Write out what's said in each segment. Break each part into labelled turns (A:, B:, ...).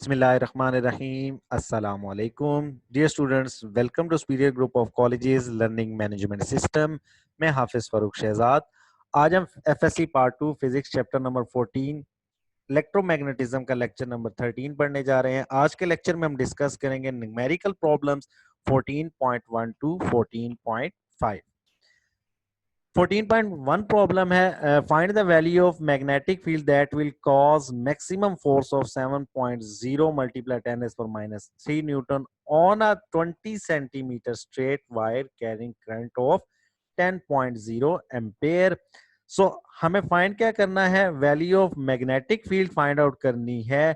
A: Bismillahirrahmanirrahim. Assalamu alaikum. Dear students, welcome to Superior Group of Colleges Learning Management System. मैं हाफिज फारूक शहजाद। आज हम FSC part 2 physics chapter number 14 electromagnetism का lecture number 13 पढ़ने जा रहे हैं। आज के लेक्चर में हम डिस्कस करेंगे न्यूमेरिकल प्रॉब्लम्स 14.1 टू 14.5। 14.1 प्रॉब्लम है, find the value of magnetic field that will cause maximum force of 7.0 multiply 10⁻³ newton on a 20 centimetre straight wire carrying current of 10.0 ampere. So हमें फाइंड क्या करना है, value of magnetic field find out करनी है।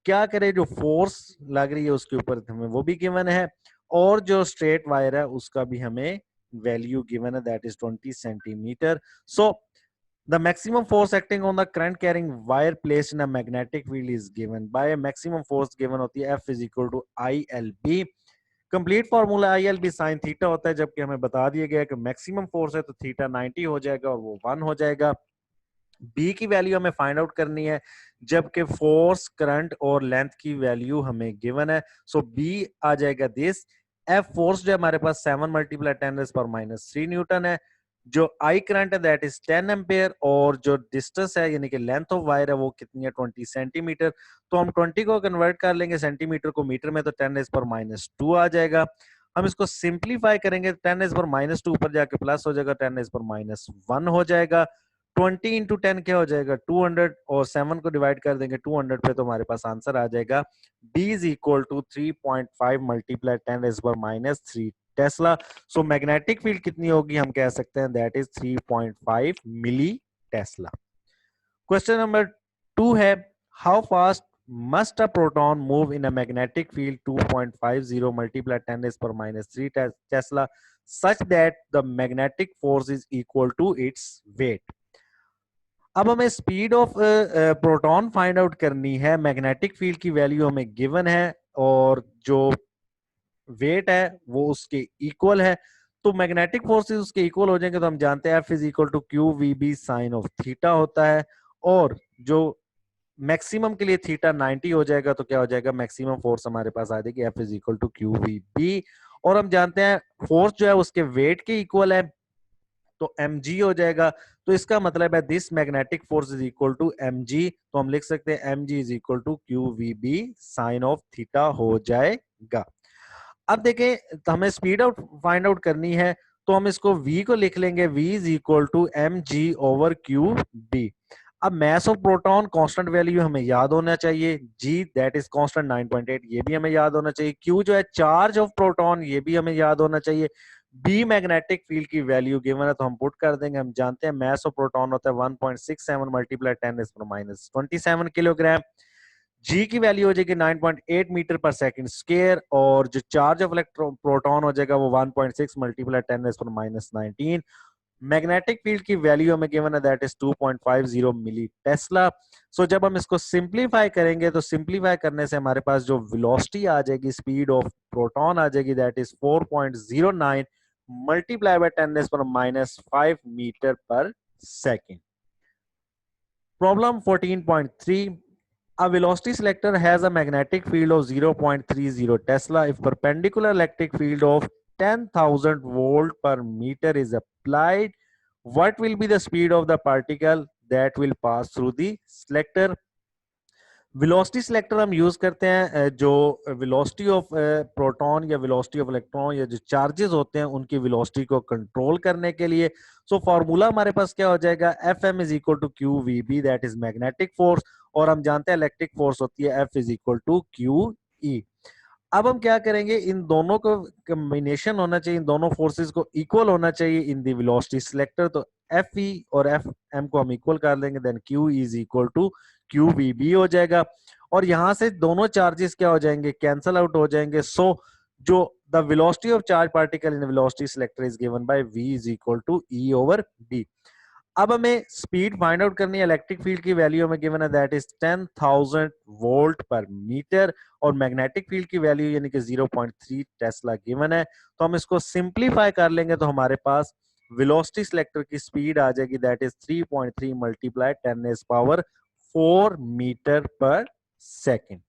A: क्या करें, जो force लग रही है उसके ऊपर हमें वो भी गिवन है, और जो स्ट्रेट वायर है उसका भी हमें value given है, that is 20 centimeter. So the maximum force acting on the current carrying wire placed in a magnetic field is given by a maximum force given होती है F is equal to ILB। Complete formula ILB sin theta होता है, जबकि हमें बता दिया गया है कि मैक्सिमम फोर्स है तो थीटा 90 हो जाएगा और वो 1 हो जाएगा। बी की वैल्यू हमें फाइंड आउट करनी है, जबकि फोर्स, करंट और लेंथ की वैल्यू हमें गिवन है। सो बी आ जाएगा दिस। एफ फोर्स जो हमारे पास 7 मल्टीप्लाई 10⁻³ न्यूटन है, जो आई करंट है दैट इज 10 एम्पेयर, और जो डिस्टेंस है यानी कि लेंथ ऑफ वायर है वो कितनी है 20 सेंटीमीटर। तो हम 20 को कन्वर्ट कर लेंगे सेंटीमीटर को मीटर में, तो 10⁻² आ जाएगा। हम इसको सिंप्लीफाई करेंगे, 10⁻² ऊपर जाके प्लस हो जाएगा, 10⁻1 हो जाएगा। 20 इंटू 10 क्या हो जाएगा 200, और 7 को डिवाइड कर देंगे 200 पे, तो हमारे पास आंसर आ जाएगा B is equal to 3.5 multiply 10⁻³ tesla. So magnetic field कितनी होगी, हम कह सकते हैं that is 3.5 milli tesla. Question number 2 है, how fast must a proton move in a magnetic field 2.50 multiply 10⁻³ Tesla such that the magnetic force is equal to its weight। अब हमें speed of proton find out करनी है। Magnetic field की value हमें given है और जो wait है वो उसके इक्वल है, तो मैग्नेटिक फोर्सेस उसके इक्वल हो जाएंगे, तो हम जानते हैं F is equal to Q V B sine of theta होता है, और जो मैक्सिमम के लिए थीटा 90 हो जाएगा, तो क्या हो जाएगा, मैक्सिमम फोर्स हमारे पास आ जाएगी F is equal to Q V B. और हम जानते हैं फोर्स जो है उसके वेट के इक्वल है, तो mg हो जाएगा। तो इसका मतलब है this magnetic force is equal to mg, तो हम लिख सकते हैं mg is equal to Q V B sine of theta हो जाएगा। अब देखें, तो हमें स्पीड आउट फाइंड आउट करनी है, तो हम इसको v को लिख लेंगे, v is equal to mg over q B. अब mass of proton constant value हमें याद होना चाहिए, g दैट इज कांस्टेंट 9.8, ये भी हमें याद होना चाहिए। q जो है चार्ज ऑफ प्रोटॉन, ये भी हमें याद होना चाहिए। बी मैग्नेटिक फील्ड की वैल्यू गिवन है, तो हम पुट कर देंगे। हम जानते हैं मैस ऑफ प्रोटॉन होता है 1.67 मल्टीप्लाई 10⁻⁻27 किलोग्राम। जी की वैल्यू हो जाएगी 9.8 मीटर पर सेकंड स्क्वायर, और जो चार्ज ऑफ इलेक्ट्रॉन प्रोटॉन हो जाएगा वो 1.6 मल्टीप्लाई 10⁻⁻19। मैग्नेटिक फील्ड की वैल्यू हमें गिवन है दैट इज 2.50 मिली टेस्ला। सो जब हम इसको सिंप्लीफाई करेंगे, तो सिंप्लीफाई करने से हमारे पास जो वेलोसिटी आ जाएगी, स्पीड ऑफ प्रोटॉन आ जाएगी, that is 4.09 multiply by 10⁻⁻5 metre पर second. Problem 14.3, a velocity selector has a magnetic field of 0.30 Tesla. If perpendicular electric field of 10,000 volt per meter is applied, what will be the speed of the particle that will pass through the selector? Velocity selector हम use करते हैं जो velocity of proton या velocity of electron या जो charges होते हैं उनकी वेलोसिटी को कंट्रोल करने के लिए। सो फॉर्मूला हमारे पास क्या हो जाएगा, F M is equal to Q V B, that is magnetic force, और हम जानते हैं इलेक्ट्रिक फोर्स होती है F is equal to Q E. अब हम क्या करेंगे, इन दोनों को कॉम्बिनेशन होना चाहिए, इन दोनों फोर्सेस को इक्वल होना चाहिए इन दी वेलोसिटी सिलेक्टर। तो एफ ई और एफ एम को हम इक्वल कर लेंगे, then Q is equal to Q V B हो जाएगा, और यहां से दोनों चार्जेस क्या हो जाएंगे, कैंसल आउट हो जाएंगे। सो जो the velocity of charge particle in velocity selector is given by v is equal to E over b। अब हमें स्पीड फाइंड आउट करनी है, इलेक्ट्रिक फील्ड की वैल्यू हमें गिवन है दैट इज 10,000 वोल्ट पर मीटर, और मैग्नेटिक फील्ड की वैल्यू यानी कि 0.3 टेस्ला गिवन है। तो हम इसको सिंप्लीफाई कर लेंगे, तो हमारे पास वेलोसिटी सिलेक्टर की स्पीड आ जाएगी दैट इज 3.3 मल्टीप्लाई 10⁻⁴ मीटर पर second.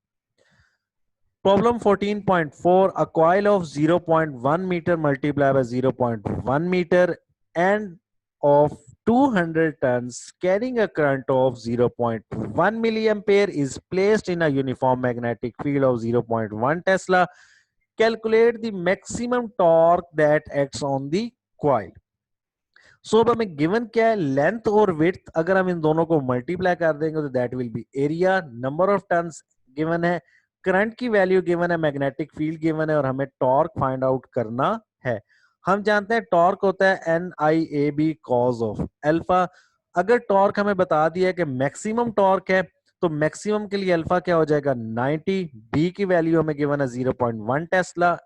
A: Problem 14.4, a coil of 0.1 meter multiplied by 0.1 meter and of 200 tons carrying a current of 0.1 milliampere is placed in a uniform magnetic field of 0.1 Tesla. Calculate the maximum torque that acts on the coil. सो अब हमें given क्या है, length और width अगर हम इन दोनों को multiply कर देंगे तो that will be area, number of turns given है, करंट की वैल्यू गिवन है, मैग्नेटिक फील्ड गिवन है और हमें टॉर्क फाइंड आउट करना है। हम जानते हैं टॉर्क होता है NIAB कॉज ऑफ अल्फा। अगर टॉर्क हमें बता दिया है कि मैक्सिमम टॉर्क है तो मैक्सिमम के लिए अल्फा क्या हो जाएगा 90, बी की वैल्यू हमें गिवन है 0.1 टेस्ला,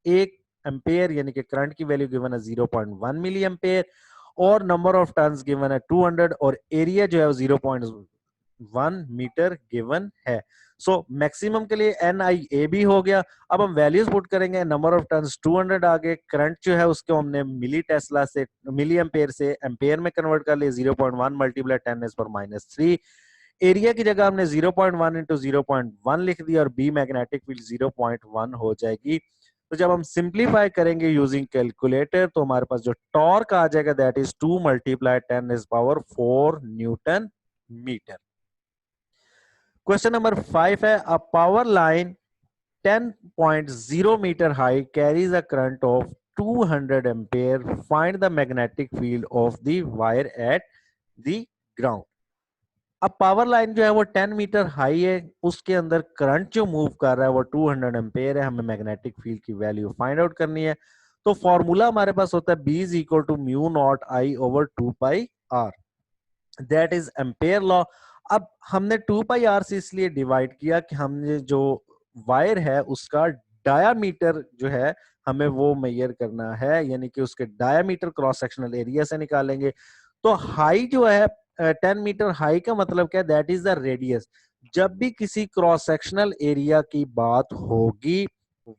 A: 1 एम्पेयर यानी कि करंट की वैल्यू गिवन है 0.1 मिली एम्पेयर और नंबर ऑफ टर्न्स गिवन है 200 और एरिया जो है वो 0.1 मीटर गिवन है। सो मैक्सिमम के लिए NIAB हो गया। अब हम वैल्यूज पुट करेंगे, नंबर ऑफ टर्न्स 200 आ गए, करंट जो है उसको हमने मिली टेस्ला से मिली एम्पेयर से एम्पेयर में कन्वर्ट कर लिया, 0.1 मल्टीप्लाई 10⁻³ एरिया की जगह हमने 0.1 इंटू 0.1 लिख दिया और बी मैग्नेटिक फील्ड 0.1 हो जाएगी। तो जब हम सिंप्लीफाई करेंगे यूजिंग कैलकुलेटर तो हमारे पास जो टॉर्क आ जाएगा that is 2 multiply 10⁻⁴ newton metre. Question number 5 है, a power line 10.0 metre high carries a current of 200 ampere, find the magnetic field of the wire at the ground. अब power line जो है वो 10 मीटर हाई है, उसके अंदर current जो move कर रहा है वो 200 एम्पेयर है, हमें मैग्नेटिक फील्ड की वैल्यू फाइंड आउट करनी है। तो फॉर्मूला हमारे पास होता है B is equal to mu naught I over 2πr, that is ampere law. अब हमने 2πr से इसलिए डिवाइड किया कि हमने जो वायर है उसका डायामीटर जो है हमें वो मेजर करना है, यानी कि उसके डायामीटर क्रॉस सेक्शनल एरिया से निकालेंगे। तो हाई जो है 10 मीटर हाई का मतलब क्या है, दैट इज द रेडियस। जब भी किसी क्रॉस सेक्शनल एरिया की बात होगी,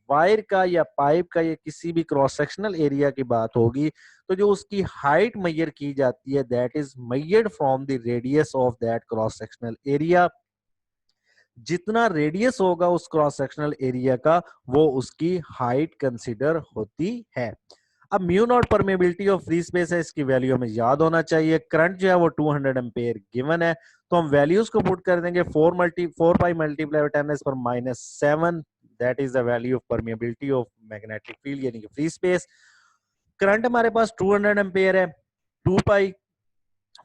A: वायर का या पाइप का या किसी भी क्रॉस सेक्शनल एरिया की बात होगी, तो जो उसकी हाइट मेजर की जाती है that is measured from the radius of that cross sectional area. जितना रेडियस होगा उस क्रॉस सेक्शनल एरिया का वो उसकी हाइट कंसीडर होती है। अब mu naught permeability of free space है, इसकी वैल्यू हमें याद होना चाहिए। करंट जो है वो 200 एम्पेयर गिवन है, तो हम वैल्यूज को पुट कर देंगे 4 पाई multiply 10⁻⁷ that is the value of permeability of magnetic field यानी कि फ्री स्पेस। करंट हमारे पास 200 एम्पेयर है, 2 pi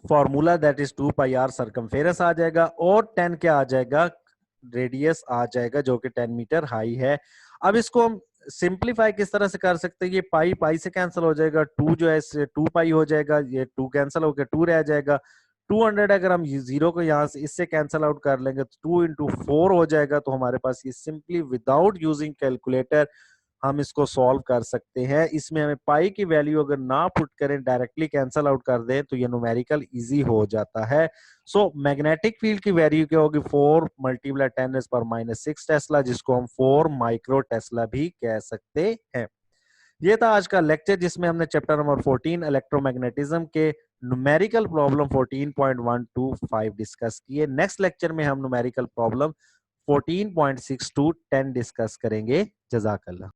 A: formula that is 2πr circumference आ जाएगा और 10 क्या आ जाएगा, रेडियस आ जाएगा जो कि 10 मीटर हाई है। अब इसको हम सिंप्लीफाई किस तरह से कर सकते हैं, ये पाई पाई से कैंसिल हो जाएगा, 2 जो है इससे 2 पाई हो जाएगा, ये 2 कैंसिल होकर 2 रह जाएगा। 200 अगर हम जीरो को यहाँ से इससे कैंसिल आउट कर लेंगे तो 2 इंटू 4 हो जाएगा। तो हमारे पास ये सिंपली विदाउट यूजिंग कैलकुलेटर हम इसको सॉल्व कर सकते हैं। इसमें हमें पाई की वैल्यू अगर ना पुट करें, डायरेक्टली कैंसिल आउट कर दें तो ये न्यूमेरिकल इजी हो जाता है। सो मैग्नेटिक फील्ड की वैल्यू क्या होगी, 4 मल्टीप्लाई 10⁻⁶ टेस्ला, जिसको हम 4 माइक्रो टेस्ला भी कह सकते हैं। ये था आज का लेक्चर जिसमें हमने चैप्टर नंबर 14 इलेक्ट्रोमैग्नेटिज्म के न्यूमेरिकल प्रॉब्लम 14.125 डिस्कस किए। नेक्स्ट लेक्चर में हम न्यूमेरिकल प्रॉब्लम 14.6 to 10 डिस्कस करेंगे। जज़ाकल्लाह।